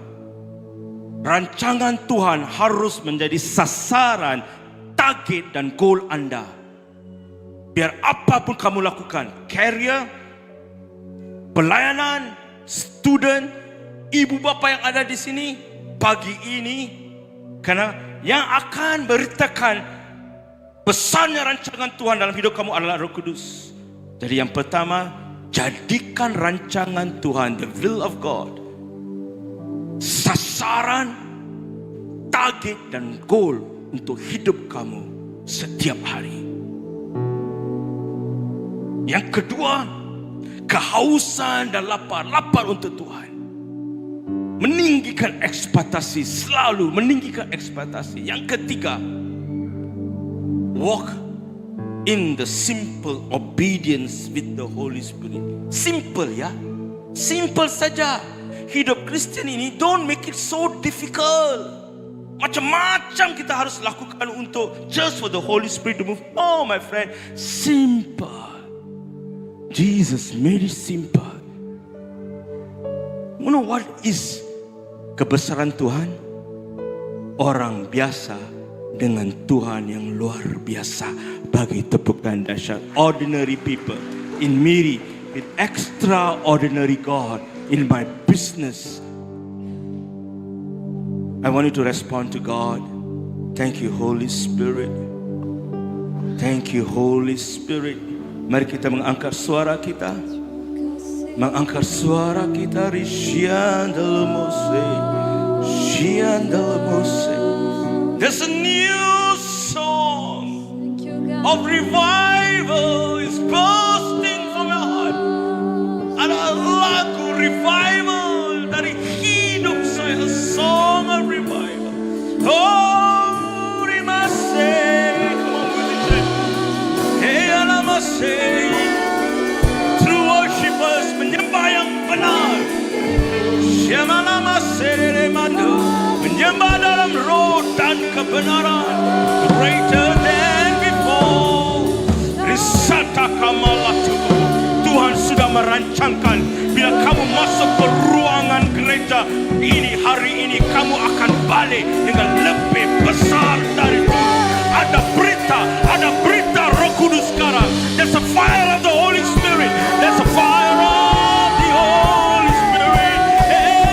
rancangan Tuhan harus menjadi sasaran, target dan goal anda. Biar apapun kamu lakukan, career, pelayanan, student, ibu bapa yang ada di sini pagi ini, karena yang akan beritakan besarnya rancangan Tuhan dalam hidup kamu adalah Roh Kudus. Jadi yang pertama, jadikan rancangan Tuhan, the will of God, sasaran, target dan goal untuk hidup kamu setiap hari. Yang kedua, kehausan dan lapar untuk Tuhan. Meninggikan ekspektasi, selalu meninggikan ekspektasi. Yang ketiga, walk in the simple obedience with the Holy Spirit. Simple ya, simple saja. Hidup Kristen ini, don't make it so difficult. Macam-macam kita harus lakukan untuk just for the Holy Spirit to move. Oh my friend, simple. Jesus made it simple. You know what is kebesaran Tuhan? Orang biasa dengan Tuhan yang luar biasa. Bagi tepukan dahsyat. Ordinary people in Miri with extraordinary God. In my business, I want you to respond to God. Thank you, Holy Spirit. Thank you, Holy Spirit. Mari kita mengangkat suara kita. Mengangkat suara kita. There's a new song of revival is bursting from your heart. Ada lagu revival dari hidup saya, a song of revival. Oh, rimase, hey alamase, true worshipers menyembah yang benar. Shemalamase remando, menyembah dalam roh dan kebenaran. Greater than before. Risata kamalatu. Tuhan sudah merancangkan bila kamu masuk ke ruangan gereja ini hari ini, kamu akan balik dengan lebih besar dari itu. Ada berita Roh Kudus sekarang. There's a fire of the Holy Spirit. There's a fire of the Holy Spirit. Hey,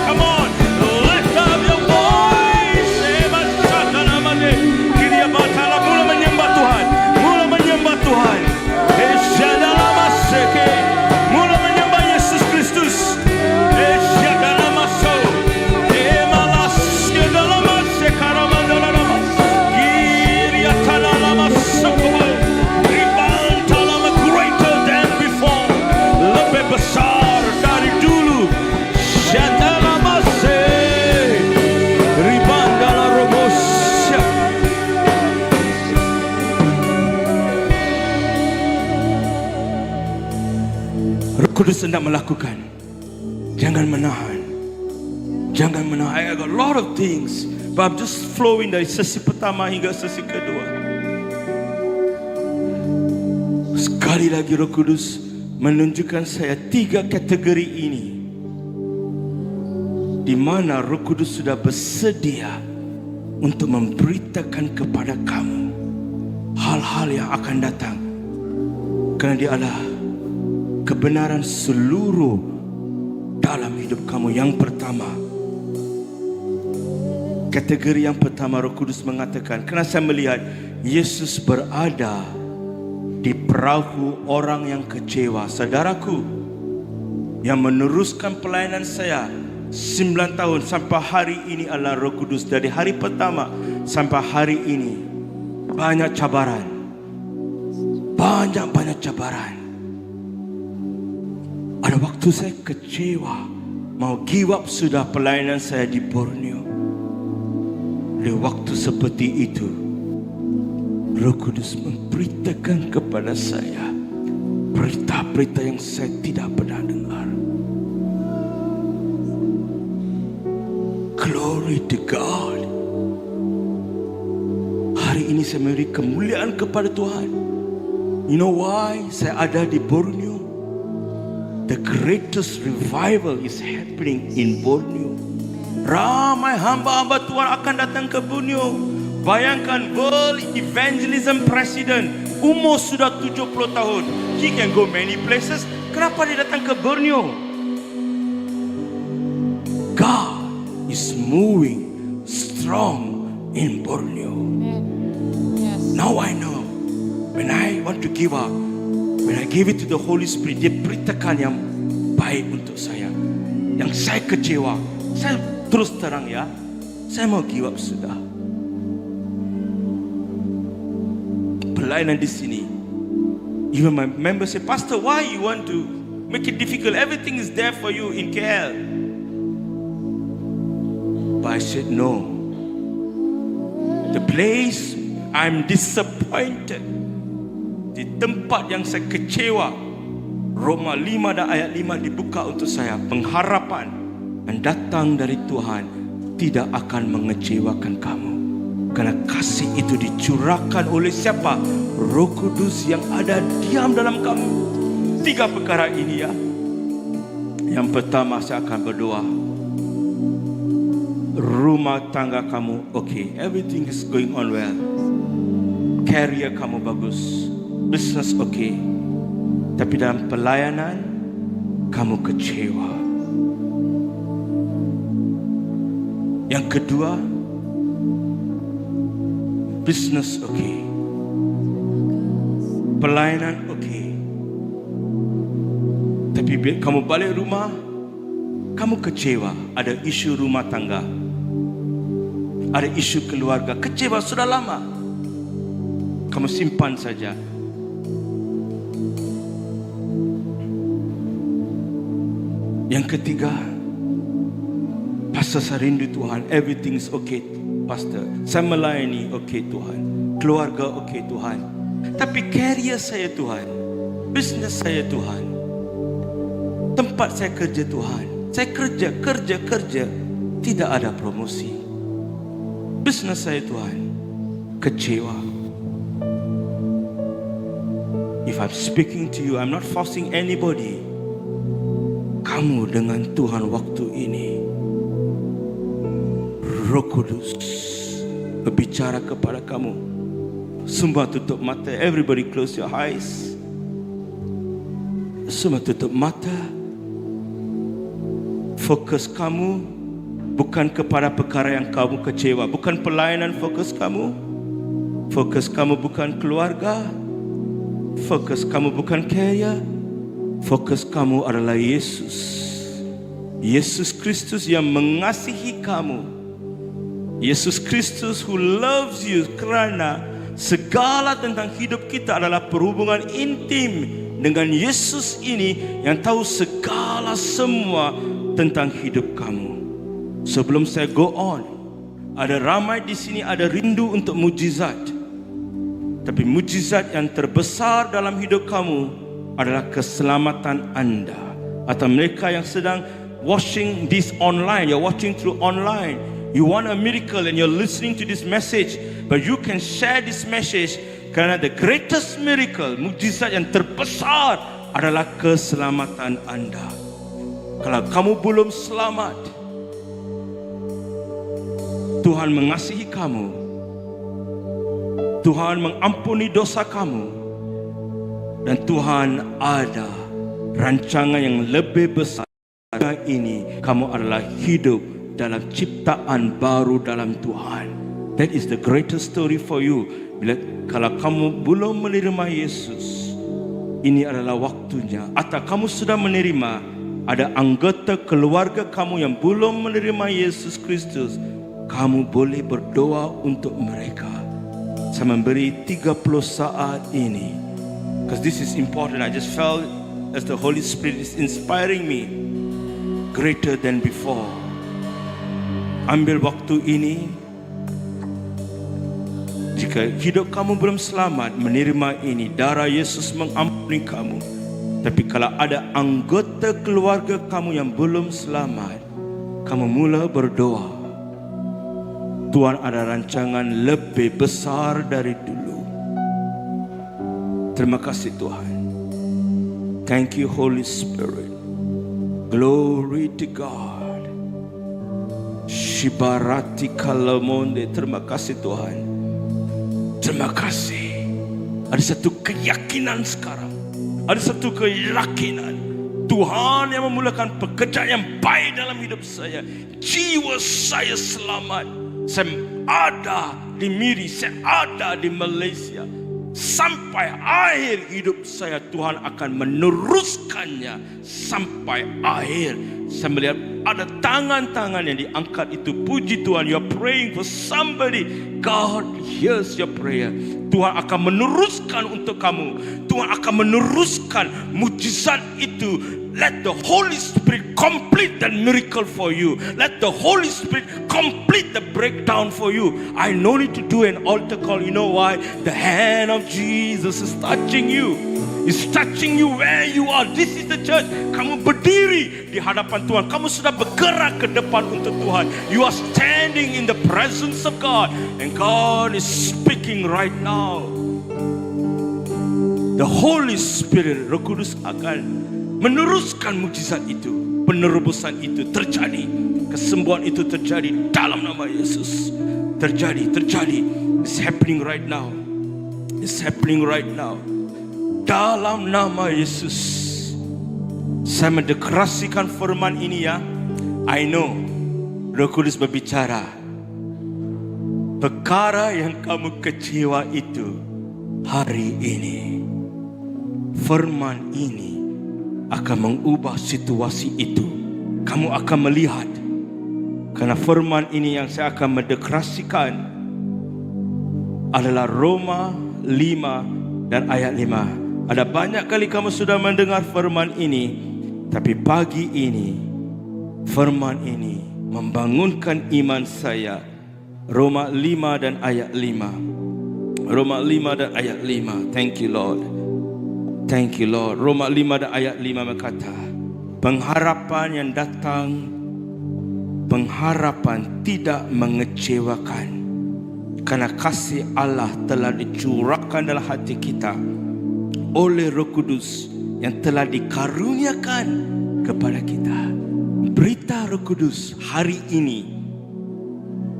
come on, lift up your voice. Mula menyembah Tuhan, mula menyembah Tuhan. Mula menyembah Yesus Kristus. Greater than before. Lebih besar dari dulu. Roh Kudus hendak melakukan. Jangan menahan. Jangan menahan. I got a lot of things, but I'm just flowing dari sesi pertama hingga sesi kedua. Sekali lagi Roh Kudus menunjukkan saya 3 kategori ini, di mana Roh Kudus sudah bersedia untuk memberitakan kepada kamu hal-hal yang akan datang, kerana dia adalah kebenaran seluruh dalam hidup kamu. Yang pertama, kategori yang pertama, Roh Kudus mengatakan, kerana saya melihat Yesus berada di perahu orang yang kecewa. Saudaraku, yang meneruskan pelayanan saya 9 tahun sampai hari ini adalah Roh Kudus. Dari hari pertama sampai hari ini, banyak cabaran, banyak cabaran. Ada waktu saya kecewa, mau give up sudah pelayanan saya di Borneo. Di waktu seperti itu, Roh Kudus memberitakan kepada saya berita-berita yang saya tidak pernah dengar. Glory to God. Hari ini saya memberi kemuliaan kepada Tuhan. You know why saya ada di Borneo? The greatest revival is happening in Borneo. Ramai hamba-hamba Tuhan akan datang ke Borneo. Bayangkan, World Evangelism President, umur sudah 70 tahun. He can go many places. Kenapa dia datang ke Borneo? God is moving strong in Borneo. Yes. Now I know, when I want to give up, when I give it to the Holy Spirit, dia beritakan yang baik untuk saya. Yang saya kecewa, saya terus terang ya, saya mau give up sudah. Pelayanan di sini, even my members say, Pastor, why you want to make it difficult? Everything is there for you in KL. But I said no. The place I'm disappointed, di tempat yang saya kecewa, Roma 5 dan ayat 5 dibuka untuk saya. Pengharapan yang datang dari Tuhan tidak akan mengecewakan kamu, karena kasih itu dicurahkan oleh siapa? Roh Kudus yang ada diam dalam kamu. 3 perkara ini ya. Yang pertama, saya akan berdoa. Rumah tangga kamu okay, everything is going on well. Career kamu bagus, business okay. Tapi dalam pelayanan kamu kecewa. Yang kedua, business okay, pelayanan okay. Tapi kamu balik rumah, kamu kecewa. Ada isu rumah tangga, ada isu keluarga. Kecewa sudah lama, kamu simpan saja. Yang ketiga, Pastor, saya rindu Tuhan, everything is okay Pastor, saya melayani okay Tuhan, keluarga okay Tuhan, tapi career saya Tuhan, business saya Tuhan, tempat saya kerja Tuhan, saya kerja, tidak ada promosi. Business saya Tuhan, kecewa. If I'm speaking to you, I'm not forcing anybody. Kamu dengan Tuhan waktu ini, Roh Kudus berbicara kepada kamu. Semua tutup mata. Everybody close your eyes. Semua tutup mata. Fokus kamu bukan kepada perkara yang kamu kecewa, bukan pelayanan fokus kamu. Fokus kamu bukan keluarga. Fokus kamu bukan kaya. Fokus kamu adalah Yesus. Yesus Kristus yang mengasihi kamu. Yesus Kristus who loves you, kerana segala tentang hidup kita adalah perhubungan intim dengan Yesus ini yang tahu segala semua tentang hidup kamu. Sebelum saya go on, ada ramai di sini ada rindu untuk mujizat. Tapi mujizat yang terbesar dalam hidup kamu adalah keselamatan anda. Atau mereka yang sedang watching this online, you're watching through online, you want a miracle and you're listening to this message, but you can share this message, kerana the greatest miracle, mujizat yang terbesar adalah keselamatan anda. Kalau kamu belum selamat, Tuhan mengasihi kamu. Tuhan mengampuni dosa kamu. Dan Tuhan ada rancangan yang lebih besar. Ini kamu adalah hidup dalam ciptaan baru dalam Tuhan. That is the greatest story for you. Kalau kamu belum menerima Yesus, ini adalah waktunya. Atau kamu sudah menerima, ada anggota keluarga kamu yang belum menerima Yesus Kristus, kamu boleh berdoa untuk mereka. Saya memberi 30 saat ini, because this is important. I just felt as the Holy Spirit is inspiring me greater than before. Ambil waktu ini. Jika hidup kamu belum selamat, menerima ini, darah Yesus mengampuni kamu. Tapi kalau ada anggota keluarga kamu yang belum selamat, kamu mula berdoa. Tuhan ada rancangan lebih besar dari dulu. Terima kasih Tuhan. Thank you Holy Spirit. Glory to God. Shibarati Kalamonde. Terima kasih Tuhan. Terima kasih. Ada satu keyakinan sekarang. Ada satu keyakinan. Tuhan yang memulakan pekerjaan yang baik dalam hidup saya. Jiwa saya selamat. Saya ada di Miri. Saya ada di Malaysia. Sampai akhir hidup saya, Tuhan akan meneruskannya sampai akhir. Saya melihat ada tangan-tangan yang diangkat itu. Puji Tuhan, you are praying for somebody. God hears your prayer. Tuhan akan meneruskan untuk kamu. Tuhan akan meneruskan mujizat itu. Let the Holy Spirit complete that miracle for you. Let the Holy Spirit complete the breakdown for you. I no need to do an altar call. You know why? The hand of Jesus is touching you. It's touching you where you are. This is the church. Kamu berdiri di hadapan Tuhan. Kamu sudah bergerak ke depan untuk Tuhan. You are standing in the presence of God. And God is speaking right now. The Holy Spirit, Roh Kudus akan meneruskan mujizat itu. Penerubusan itu terjadi. Kesembuhan itu terjadi dalam nama Yesus. Terjadi. It's happening right now. It's happening right now. Dalam nama Yesus. Saya mendeklarasikan firman ini ya. I know Roh Kudus berbicara. Perkara yang kamu kecewa itu hari ini, firman ini akan mengubah situasi itu. Kamu akan melihat. Karena firman ini yang saya akan mendeklarasikan adalah Roma 5 dan ayat 5. Ada banyak kali kamu sudah mendengar firman ini, tapi pagi ini firman ini membangunkan iman saya. Roma 5 dan ayat 5. Roma 5 dan ayat 5. Thank you Lord. Thank you Lord. Roma 5 dan ayat 5 berkata, pengharapan yang datang, pengharapan tidak mengecewakan, karena kasih Allah telah dicurahkan dalam hati kita oleh Roh Kudus yang telah dikaruniakan kepada kita. Berita Roh Kudus hari ini,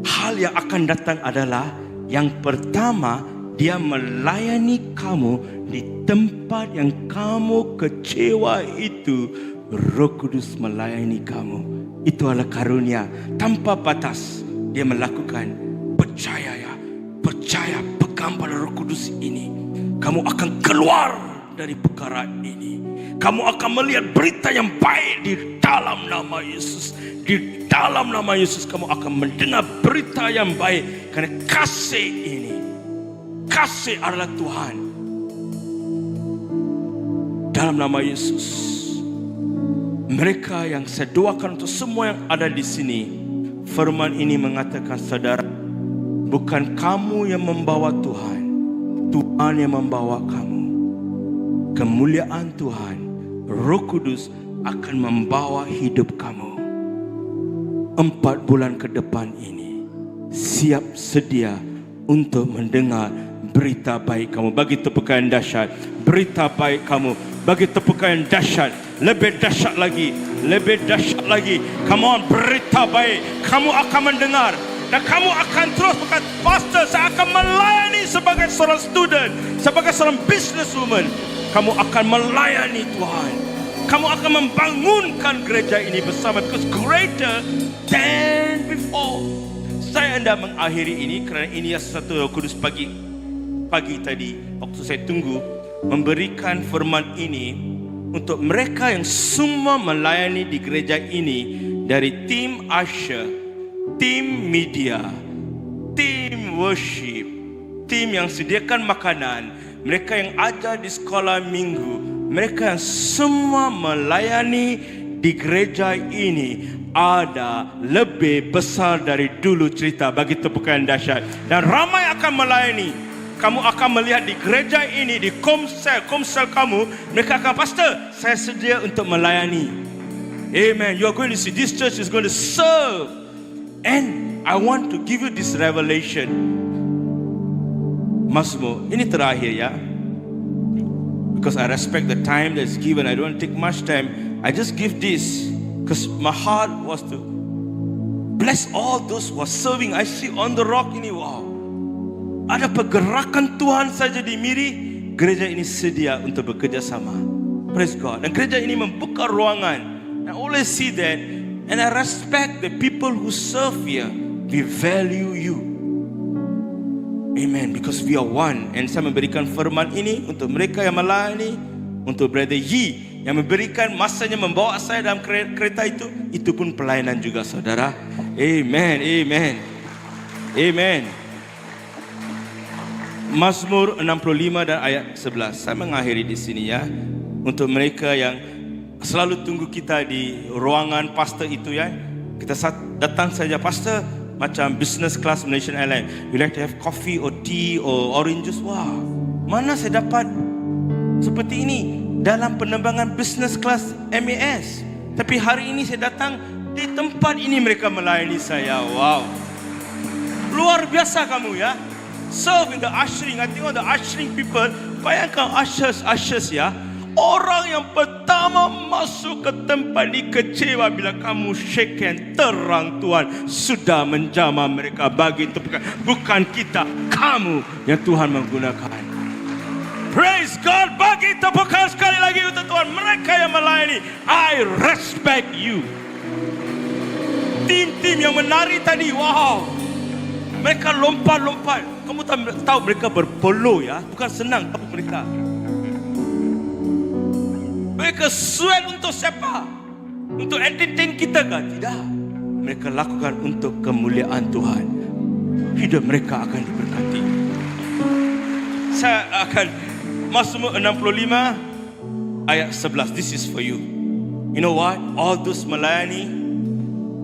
hal yang akan datang adalah yang pertama, dia melayani kamu di tempat yang kamu kecewa itu. Roh Kudus melayani kamu. Itu adalah karunia tanpa batas. Dia melakukan. Percaya ya, percaya, pegang pada Roh Kudus ini. Kamu akan keluar dari perkara ini. Kamu akan melihat berita yang baik di dalam nama Yesus. Di dalam nama Yesus kamu akan mendengar berita yang baik. Karena kasih ini, kasih adalah Tuhan. Dalam nama Yesus, mereka yang saya doakan untuk semua yang ada di sini, firman ini mengatakan, saudara, bukan kamu yang membawa Tuhan, Tuhan yang membawa kamu. Kemuliaan Tuhan, Roh Kudus akan membawa hidup kamu. 4 bulan ke depan ini, siap sedia untuk mendengar berita baik kamu. Bagi tepukan dahsyat, berita baik kamu. Bagi tepukan yang dahsyat, lebih dahsyat lagi, lebih dahsyat lagi. Come on, berita baik. Kamu akan mendengar dan kamu akan terus berkata, pastor, saya akan melayani sebagai seorang student, sebagai seorang businesswoman. Kamu akan melayani Tuhan. Kamu akan membangunkan gereja ini bersama, because greater than before. Saya hendak mengakhiri ini kerana ini satu Roh Kudus pagi tadi waktu saya tunggu memberikan firman ini untuk mereka yang semua melayani di gereja ini, dari tim usher, tim media, tim worship, tim yang sediakan makanan, mereka yang ajar di sekolah minggu, mereka yang semua melayani di gereja ini. Ada lebih besar dari dulu cerita. Bagi tepukan dahsyat. Dan ramai akan melayani. Kamu akan melihat di gereja ini, di komsel kamu, mereka akan, pastor, saya sedia untuk melayani. Amen. You are going to see this church is going to serve. And I want to give you this revelation. Mazmur, ini terakhir ya. Because I respect the time that's given, I don't take much time. I just give this because my heart was to bless all those who are serving. I see on the rock ini, wow, ada pergerakan Tuhan saja di Miri. Gereja ini sedia untuk bekerja sama. Praise God. Dan gereja ini membuka ruangan. I always see that, and I respect the people who serve here. We value you. Amen. Because we are one. And saya memberikan firman ini untuk mereka yang melayani, untuk Brother Yi yang memberikan masanya membawa saya dalam kereta itu pun pelayanan juga, saudara. Amen. Amen. Amen. Mazmur 65 dan ayat 11. Saya mengakhiri di sini ya. Untuk mereka yang selalu tunggu kita di ruangan pastor itu ya. Kita datang saja, pastor, macam business class Malaysian Airlines. You like to have coffee or tea or orange juice? Wah, mana saya dapat seperti ini dalam penerbangan business class MAS. Tapi hari ini saya datang di tempat ini, mereka melayani saya. Wow, luar biasa kamu ya. Serve in the ushering. I think all the ushering people, bayangkan ushers ya. Orang yang pertama masuk ke tempat ini kecewa bila kamu shake hand. Terang Tuhan sudah menjamah mereka. Bagi tepukan, bukan kita, kamu yang Tuhan menggunakan. Praise God. Bagi tepukan sekali lagi untuk Tuhan. Mereka yang melayani, I respect you. Tim-tim yang menari tadi, wow, mereka lompat-lompat. Kamu tahu mereka berpolo ya. Bukan senang tahu mereka. Mereka sweat untuk siapa? Untuk entertain kita kah? Tidak. Mereka lakukan untuk kemuliaan Tuhan. Hidup mereka akan diberkati. Saya akan Mazmur 65 ayat 11. This is for you. You know what? All those melayani,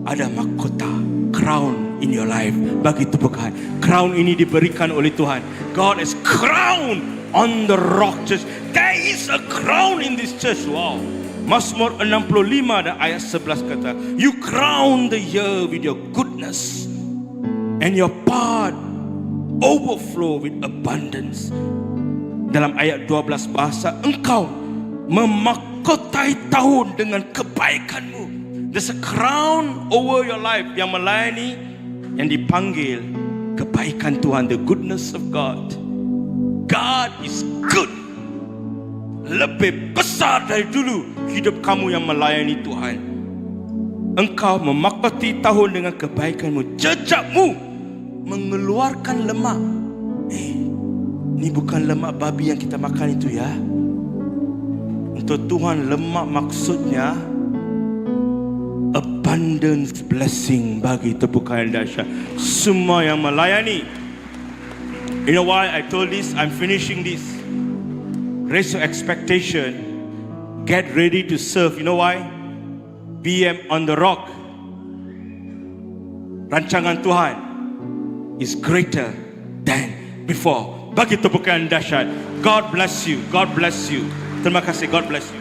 ada mahkota, crown in your life. Bagi tepukan, crown ini diberikan oleh Tuhan. God is crowned on the rock church. There is a crown in this church. Wow. Mazmur 65 dan ayat 11 kata, you crown the year with your goodness, and your path overflow with abundance. Dalam ayat 12 bahasa, engkau memahkotai tahun dengan kebaikanmu. There's a crown over your life. Yang melayani, yang dipanggil kebaikan Tuhan, the goodness of God. God is good. Lebih besar dari dulu hidup kamu yang melayani Tuhan. Engkau memahkoti tahun dengan kebaikanmu. Jejakmu mengeluarkan lemak. Ini bukan lemak babi yang kita makan itu ya. Untuk Tuhan lemak maksudnya abundance blessing. Bagi tepukan yang dahsyat. Semua yang melayani. You know why I told this? I'm finishing this. Raise your expectation. Get ready to serve. You know why? BM on the rock. Rancangan Tuhan is greater than before. Bagi tepukan dahsyat. God bless you. God bless you. Terima kasih. God bless you.